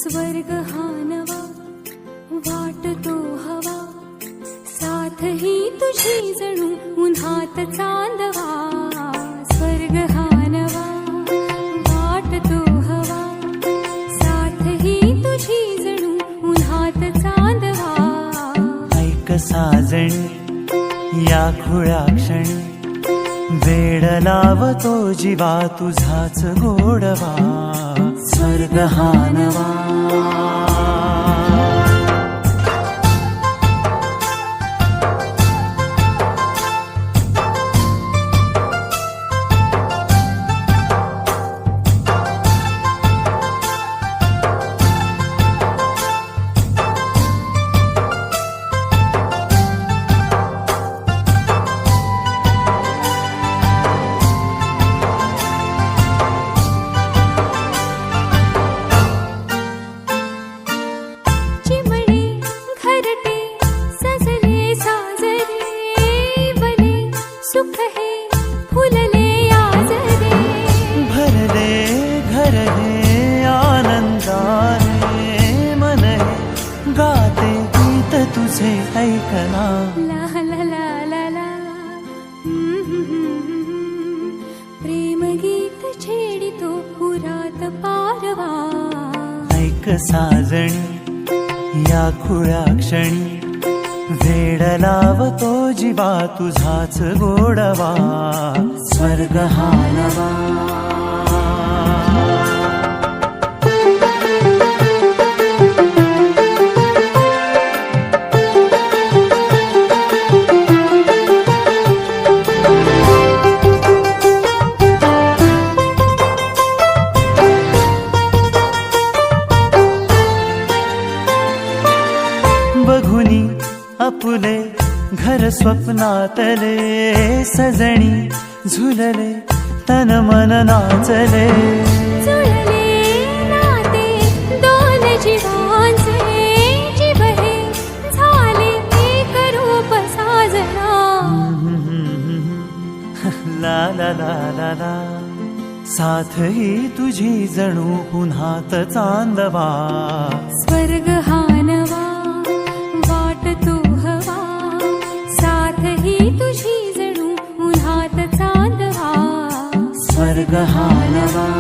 स्वर्ग हा नवा वाटतो हवा, साथ ही तुझी जणू उन्हात चांदवा. स्वर्ग हा नवा वाटतो हवा, साथ ही तुझी जणू उन्हात चांदवा. ऐक साजणी या खुळ्या क्षणी, वेड लावतो जीवा तुझाच गोडवा. स्वर्ग हा नवा. सुख है फुलले आजरे, भरले घर हे आनंदाने. मन हे गाते गीत तुझे ऐकना. ला ला ला ला ला. प्रेम गीत छेडितो पुरात पारवा. ऐक साजणी या खुळ्या क्षणी, वेड लावतो जीवा तुझाच गोडवा. स्वर्ग हा नवा. बघुनी आपुले घर स्वप्नातले, सजणी झुलले तन मन नाचले. जुळले नाते दोन जीवांचे, जीव हे झाले एक रूप साजना. ला ला ला ला ला. साथ ही तुझी जणू उन्हात चांदवा. स्वर्ग हा नवा वाटतो हवा, साथ ही तुझी जणू उन्हात चांदवा. स्वर्ग हा नवा.